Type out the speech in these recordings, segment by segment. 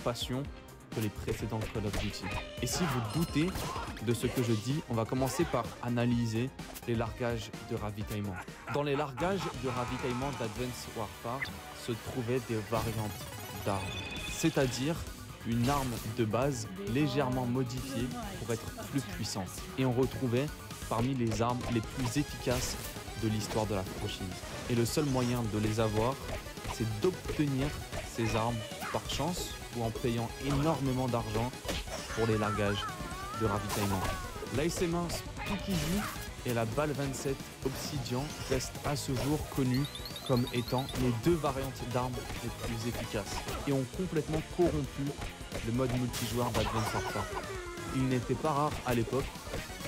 passion que les précédents Call of Duty. Et si vous doutez de ce que je dis, on va commencer par analyser les largages de ravitaillement. Dans les largages de ravitaillement d'Advanced Warfare se trouvaient des variantes d'armes, c'est-à-dire une arme de base légèrement modifiée pour être plus puissante. Et on retrouvait parmi les armes les plus efficaces de l'histoire de la franchise. Et le seul moyen de les avoir, c'est d'obtenir ces armes par chance ou en payant énormément d'argent pour les largages de ravitaillement. L'ASM1 Speakeasy et la balle 27 Obsidian restent à ce jour connus comme étant les deux variantes d'armes les plus efficaces et ont complètement corrompu le mode multijoueur d'Advanced Warfare. Il n'était pas rare à l'époque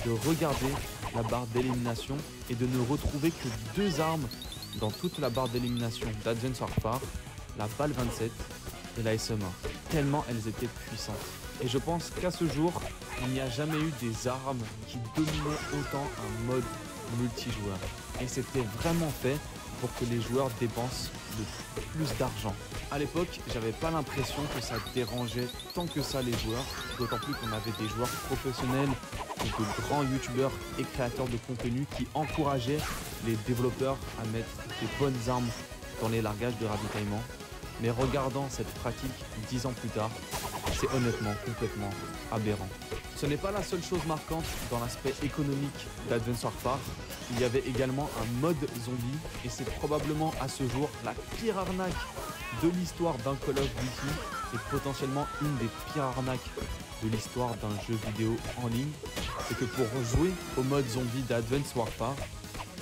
de regarder la barre d'élimination et de ne retrouver que deux armes dans toute la barre d'élimination d'Advanced Warfare, la balle 27 et la SM1, tellement elles étaient puissantes. Et je pense qu'à ce jour, il n'y a jamais eu des armes qui dominaient autant un mode multijoueur. Et c'était vraiment fait pour que les joueurs dépensent le plus d'argent. À l'époque, j'avais pas l'impression que ça dérangeait tant que ça les joueurs, d'autant plus qu'on avait des joueurs professionnels et de grands youtubeurs et créateurs de contenu qui encourageaient les développeurs à mettre des bonnes armes dans les largages de ravitaillement. Mais regardant cette pratique 10 ans plus tard, c'est honnêtement complètement aberrant. Ce n'est pas la seule chose marquante dans l'aspect économique d'Advanced Warfare. Il y avait également un mode zombie et c'est probablement à ce jour la pire arnaque de l'histoire d'un Call of Duty et potentiellement une des pires arnaques de l'histoire d'un jeu vidéo en ligne. C'est que pour jouer au mode zombie d'Advanced Warfare,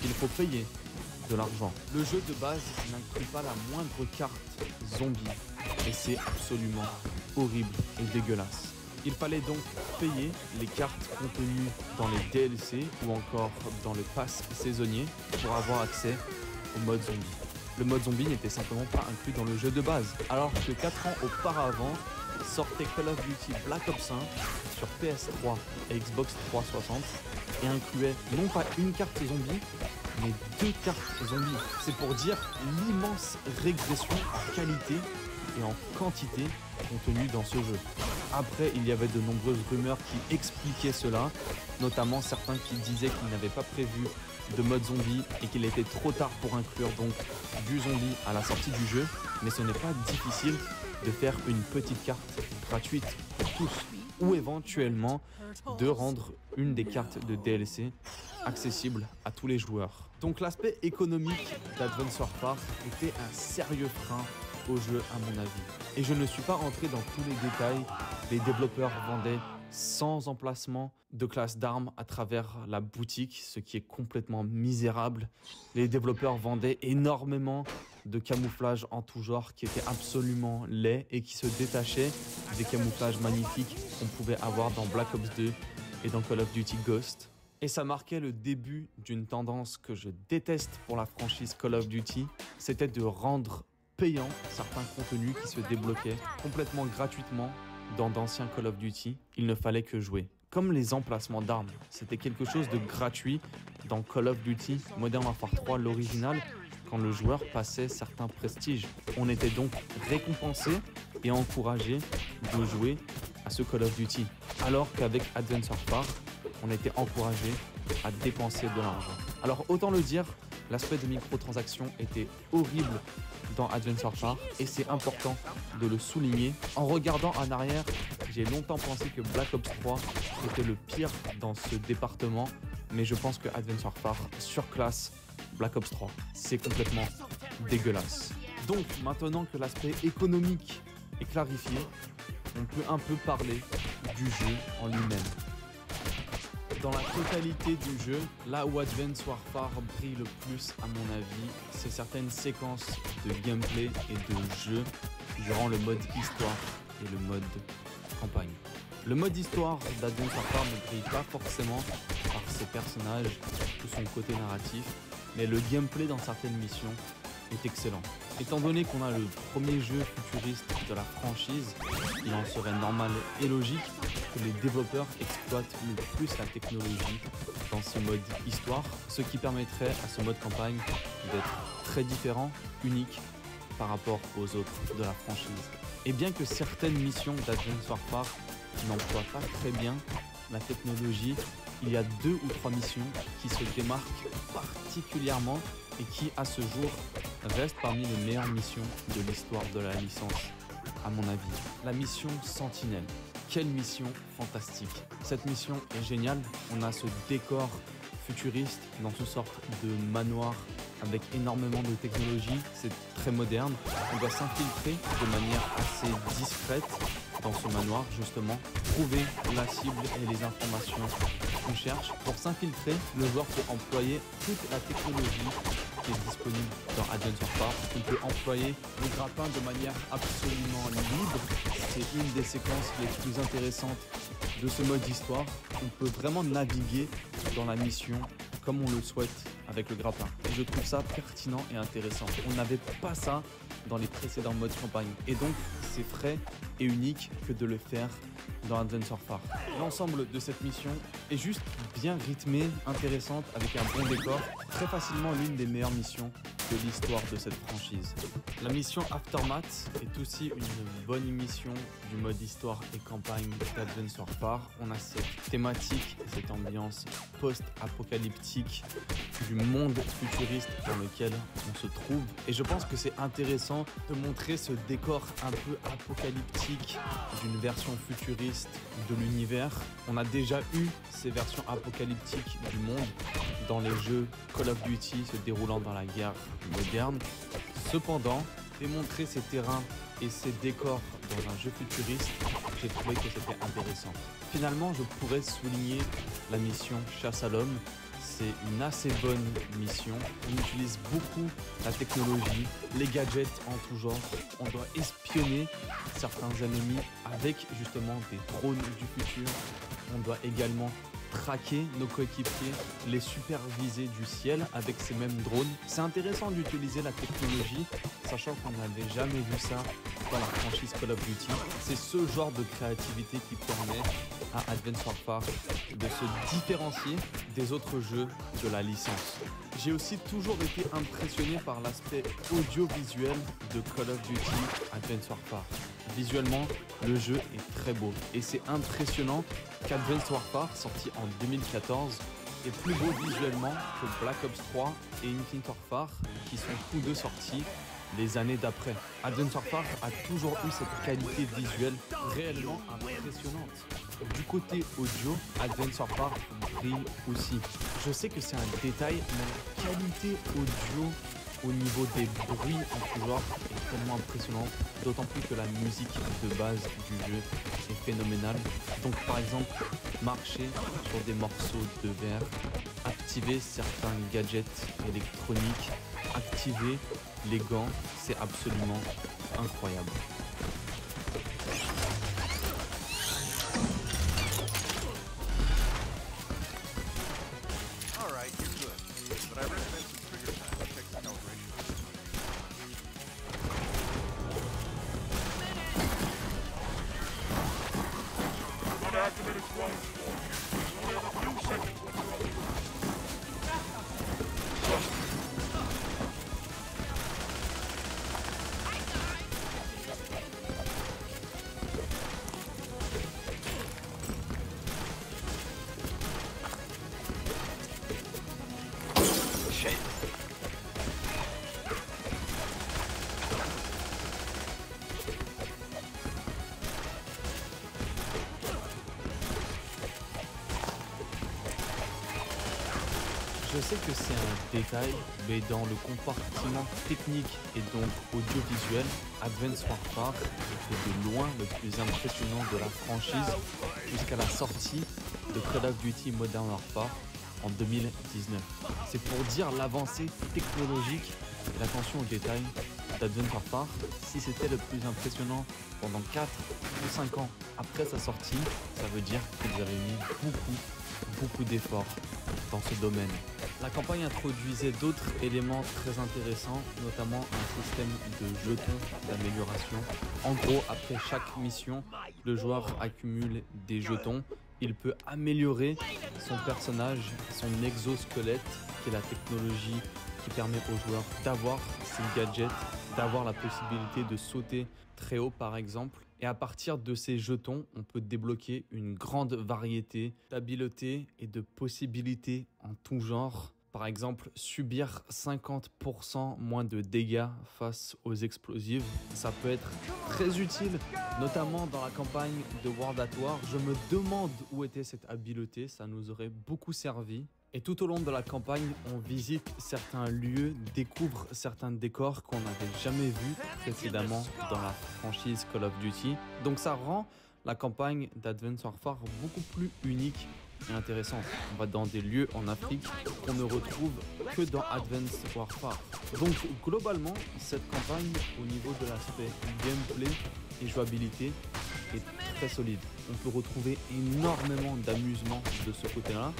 il faut payer de l'argent. Le jeu de base n'inclut pas la moindre carte zombie et c'est absolument horrible et dégueulasse. Il fallait donc payer les cartes contenues dans les DLC ou encore dans le pass saisonnier pour avoir accès au mode zombie. Le mode zombie n'était simplement pas inclus dans le jeu de base, alors que 4 ans auparavant sortait Call of Duty Black Ops 1 sur PS3 et Xbox 360 et incluait non pas une carte zombie, mais 2 cartes zombies. C'est pour dire l'immense régression en qualité et en quantité contenue dans ce jeu. Après, il y avait de nombreuses rumeurs qui expliquaient cela, notamment certains qui disaient qu'ils n'avaient pas prévu de mode zombie et qu'il était trop tard pour inclure donc du zombie à la sortie du jeu, mais ce n'est pas difficile de faire une petite carte gratuite pour tous ou éventuellement de rendre une des cartes de DLC accessible à tous les joueurs. Donc l'aspect économique d'Advanced Warfare était un sérieux frein au jeu à mon avis. Et je ne suis pas entré dans tous les détails, les développeurs vendaient sans emplacement de classe d'armes à travers la boutique, ce qui est complètement misérable. Les développeurs vendaient énormément de camouflages en tout genre qui étaient absolument laids et qui se détachaient des camouflages magnifiques qu'on pouvait avoir dans Black Ops 2 et dans Call of Duty Ghost. Et ça marquait le début d'une tendance que je déteste pour la franchise Call of Duty, c'était de rendre payant certains contenus qui se débloquaient complètement gratuitement dans d'anciens Call of Duty. Il ne fallait que jouer. Comme les emplacements d'armes, c'était quelque chose de gratuit dans Call of Duty Modern Warfare 3, l'original, quand le joueur passait certains prestiges. On était donc récompensé et encouragé de jouer à ce Call of Duty. Alors qu'avec Advanced Warfare, on était encouragé à dépenser de l'argent. Alors autant le dire, l'aspect de microtransactions était horrible dans Advanced Warfare et c'est important de le souligner. En regardant en arrière, j'ai longtemps pensé que Black Ops 3 était le pire dans ce département, mais je pense que Advanced Warfare surclasse Black Ops 3. C'est complètement dégueulasse. Donc maintenant que l'aspect économique est clarifié, on peut un peu parler du jeu en lui-même. Dans la totalité du jeu, là où Advanced Warfare brille le plus à mon avis, c'est certaines séquences de gameplay et de jeu durant le mode histoire et le mode campagne. Le mode histoire d'Advanced Warfare ne brille pas forcément par ses personnages ou son côté narratif, mais le gameplay dans certaines missions est excellent. Étant donné qu'on a le premier jeu futuriste de la franchise, il en serait normal et logique que les développeurs exploitent le plus la technologie dans ce mode histoire, ce qui permettrait à ce mode campagne d'être très différent, unique par rapport aux autres de la franchise. Et bien que certaines missions d'Advance Warfare n'emploient pas très bien la technologie, il y a 2 ou 3 missions qui se démarquent particulièrement et qui, à ce jour, restent parmi les meilleures missions de l'histoire de la licence, à mon avis. La mission Sentinelle. Quelle mission fantastique! Cette mission est géniale. On a ce décor futuriste dans une sorte de manoir avec énormément de technologie. C'est très moderne. On doit s'infiltrer de manière assez discrète dans ce manoir, justement, trouver la cible et les informations qu'on cherche. Pour s'infiltrer, le joueur peut employer toute la technologie qui est disponible dans Advance Warfare. On peut employer le grappin de manière absolument libre. C'est une des séquences les plus intéressantes de ce mode histoire. On peut vraiment naviguer dans la mission comme on le souhaite avec le grappin. Et je trouve ça pertinent et intéressant. On n'avait pas ça dans les précédents modes campagne. Et donc, c'est frais et unique que de le faire dans Advance Warfare. L'ensemble de cette mission est juste bien rythmée, intéressante, avec un bon décor. Très facilement l'une des meilleures missions de l'histoire de cette franchise. La mission Aftermath est aussi une bonne mission du mode histoire et campagne d'Advance Warfare. On a cette thématique, cette ambiance post-apocalyptique du monde futuriste dans lequel on se trouve. Et je pense que c'est intéressant de montrer ce décor un peu apocalyptique d'une version futuriste de l'univers. On a déjà eu ces versions apocalyptiques du monde dans les jeux Call of Duty se déroulant dans la guerre moderne. Cependant, démontrer ces terrains et ces décors dans un jeu futuriste, j'ai trouvé que c'était intéressant. Finalement, je pourrais souligner la mission Chasse à l'homme. C'est une assez bonne mission. On utilise beaucoup la technologie, les gadgets en tout genre. On doit espionner certains ennemis avec justement des drones du futur. On doit également traquer nos coéquipiers, les superviser du ciel avec ces mêmes drones. C'est intéressant d'utiliser la technologie, sachant qu'on n'avait jamais vu ça dans la franchise Call of Duty. C'est ce genre de créativité qui permet à Advance Warfare de se différencier des autres jeux de la licence. J'ai aussi toujours été impressionné par l'aspect audiovisuel de Call of Duty Advance Warfare. Visuellement, le jeu est très beau et c'est impressionnant qu'Advance Warfare, sorti en 2014, est plus beau visuellement que Black Ops 3 et Infinite Warfare, qui sont tous deux sortis les années d'après. Advance Warfare a toujours eu cette qualité visuelle réellement impressionnante. Du côté audio, Advance Warfare brille aussi. Je sais que c'est un détail, mais la qualité audio au niveau des bruits en tout genre est tellement impressionnante, d'autant plus que la musique de base du jeu est phénoménale. Donc par exemple, marcher sur des morceaux de verre, activer certains gadgets électroniques, activer les gants, c'est absolument incroyable. Je sais que c'est un détail, mais dans le compartiment technique et donc audiovisuel, Advance Warfare était de loin le plus impressionnant de la franchise jusqu'à la sortie de Call of Duty Modern Warfare en 2019. C'est pour dire l'avancée technologique et l'attention aux détails d'Advance Warfare. Si c'était le plus impressionnant pendant 4 ou 5 ans après sa sortie, ça veut dire qu'ils avaient mis beaucoup d'efforts dans ce domaine. La campagne introduisait d'autres éléments très intéressants, notamment un système de jetons d'amélioration. En gros, après chaque mission, le joueur accumule des jetons. Il peut améliorer son personnage, son exosquelette, qui est la technologie qui permet aux joueurs d'avoir ces gadgets d'avoir la possibilité de sauter très haut par exemple. Et à partir de ces jetons, on peut débloquer une grande variété d'habiletés et de possibilités en tout genre. Par exemple, subir 50% moins de dégâts face aux explosives. Ça peut être très utile, notamment dans la campagne de World at War. Je me demande où était cette habileté, ça nous aurait beaucoup servi. Et tout au long de la campagne, on visite certains lieux, découvre certains décors qu'on n'avait jamais vus précédemment dans la franchise Call of Duty. Donc ça rend la campagne d'Advanced Warfare beaucoup plus unique et intéressante. On va dans des lieux en Afrique qu'on ne retrouve que dans Advanced Warfare. Donc globalement, cette campagne au niveau de l'aspect gameplay et jouabilité est très solide. On peut retrouver énormément d'amusement de ce côté-là.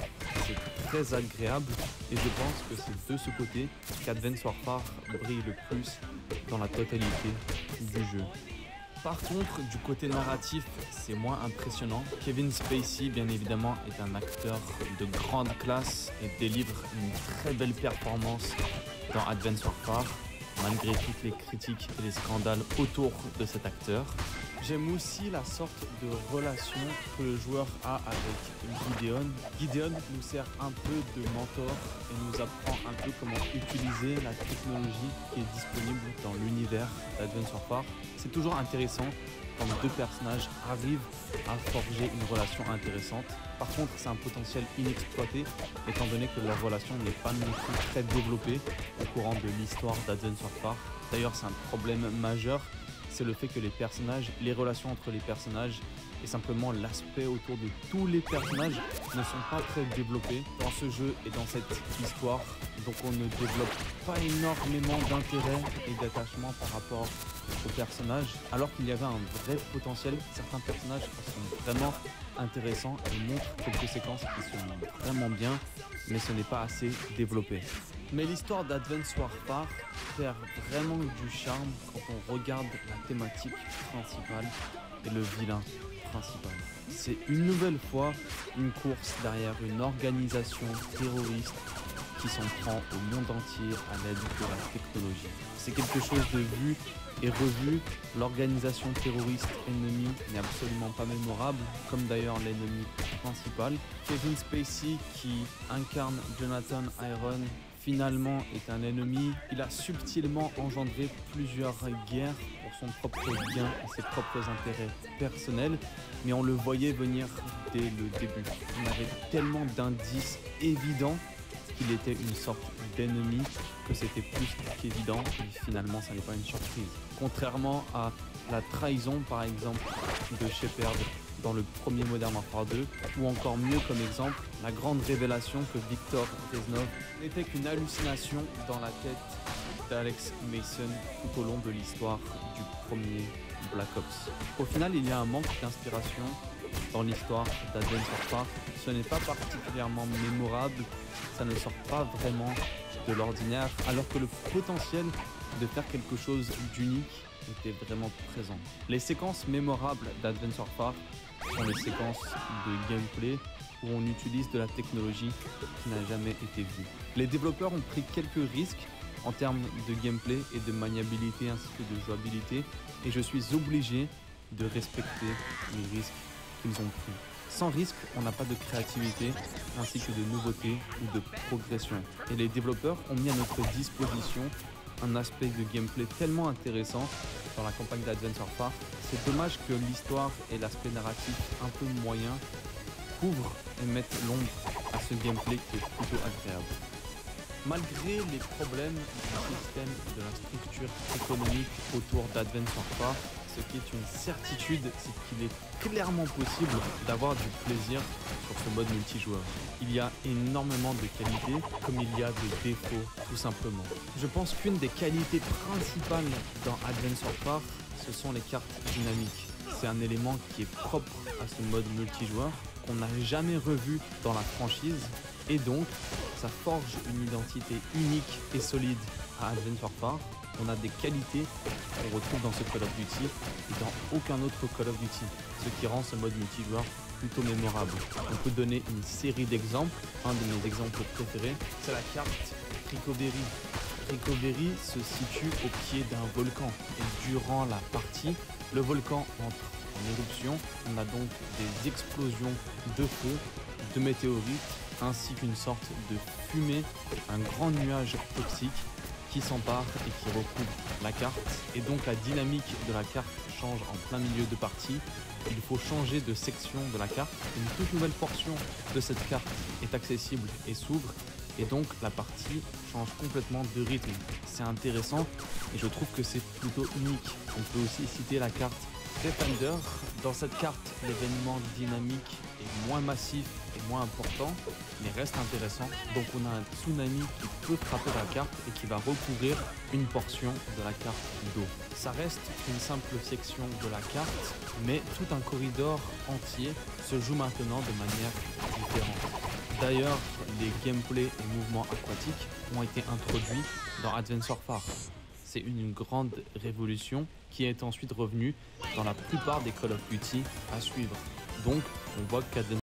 C'est très agréable et je pense que c'est de ce côté qu'Advanced Warfare brille le plus dans la totalité du jeu. Par contre, du côté narratif, c'est moins impressionnant. Kevin Spacey, bien évidemment, est un acteur de grande classe et délivre une très belle performance dans Advanced Warfare, malgré toutes les critiques et les scandales autour de cet acteur. J'aime aussi la sorte de relation que le joueur a avec Gideon. Gideon nous sert un peu de mentor et nous apprend un peu comment utiliser la technologie qui est disponible dans l'univers d'Advanced Warfare. C'est toujours intéressant quand deux personnages arrivent à forger une relation intéressante. Par contre, c'est un potentiel inexploité, étant donné que leur relation n'est pas non plus très développée au courant de l'histoire d'Advanced Warfare. D'ailleurs, c'est un problème majeur. C'est le fait que les relations entre les personnages et simplement l'aspect autour de tous les personnages ne sont pas très développés dans ce jeu et dans cette histoire. Donc on ne développe pas énormément d'intérêt et d'attachement par rapport aux personnages, alors qu'il y avait un vrai potentiel. Certains personnages sont vraiment intéressants et montrent quelques séquences qui sont vraiment bien, mais ce n'est pas assez développé. Mais l'histoire d'Advanced Warfare perd vraiment du charme quand on regarde la thématique principale et le vilain principal. C'est une nouvelle fois une course derrière une organisation terroriste qui s'en prend au monde entier à l'aide de la technologie. C'est quelque chose de vu et revu. L'organisation terroriste ennemie n'est absolument pas mémorable, comme d'ailleurs l'ennemi principal. Kevin Spacey, qui incarne Jonathan Iron, finalement est un ennemi. Il a subtilement engendré plusieurs guerres pour son propre bien et ses propres intérêts personnels, mais on le voyait venir dès le début. On avait tellement d'indices évidents qu'il était une sorte d'ennemi que c'était plus qu'évident et finalement ça n'est pas une surprise. Contrairement à la trahison par exemple de Shepard dans le premier Modern Warfare 2, ou encore mieux comme exemple, la grande révélation que Viktor Reznov n'était qu'une hallucination dans la tête d'Alex Mason tout au long de l'histoire du premier Black Ops. Au final, il y a un manque d'inspiration dans l'histoire d'Advanced Warfare. Ce n'est pas particulièrement mémorable, ça ne sort pas vraiment de l'ordinaire, alors que le potentiel de faire quelque chose d'unique était vraiment présent. Les séquences mémorables d'Advanced Warfare sont les séquences de gameplay où on utilise de la technologie qui n'a jamais été vue. Les développeurs ont pris quelques risques en termes de gameplay et de maniabilité ainsi que de jouabilité et je suis obligé de respecter les risques qu'ils ont pris. Sans risque, on n'a pas de créativité ainsi que de nouveautés ou de progression. Et les développeurs ont mis à notre disposition un aspect de gameplay tellement intéressant dans la campagne d'Advanced Warfare. C'est dommage que l'histoire et l'aspect narratif un peu moyen couvrent et mettent l'ombre à ce gameplay qui est plutôt agréable. Malgré les problèmes du système de la structure économique autour d'Advanced Warfare, ce qui est une certitude, c'est qu'il est clairement possible d'avoir du plaisir sur ce mode multijoueur. Il y a énormément de qualités, comme il y a de défauts, tout simplement. Je pense qu'une des qualités principales dans Advanced Warfare, ce sont les cartes dynamiques. C'est un élément qui est propre à ce mode multijoueur, qu'on n'a jamais revu dans la franchise, et donc ça forge une identité unique et solide à Advanced Warfare. On a des qualités qu'on retrouve dans ce Call of Duty et dans aucun autre Call of Duty, ce qui rend ce mode multijoueur plutôt mémorable. On peut donner une série d'exemples. Un de mes exemples préférés, c'est la carte Recovery. Recovery se situe au pied d'un volcan et durant la partie, le volcan entre en éruption. On a donc des explosions de feu, de météorites, ainsi qu'une sorte de fumée, un grand nuage toxique qui s'empare et qui recouvre la carte. Et donc la dynamique de la carte change en plein milieu de partie. Il faut changer de section de la carte. Une toute nouvelle portion de cette carte est accessible et s'ouvre. Et donc la partie change complètement de rythme. C'est intéressant et je trouve que c'est plutôt unique. On peut aussi citer la carte Defender. Dans cette carte, l'événement dynamique est moins massif et moins important, mais reste intéressant. Donc on a un tsunami qui peut frapper la carte et qui va recouvrir une portion de la carte d'eau. Ça reste une simple section de la carte, mais tout un corridor entier se joue maintenant de manière différente. D'ailleurs, les gameplays et mouvements aquatiques ont été introduits dans Advance Warfare. C'est une grande révolution qui est ensuite revenue dans la plupart des Call of Duty à suivre. Donc, on voit qu'Advance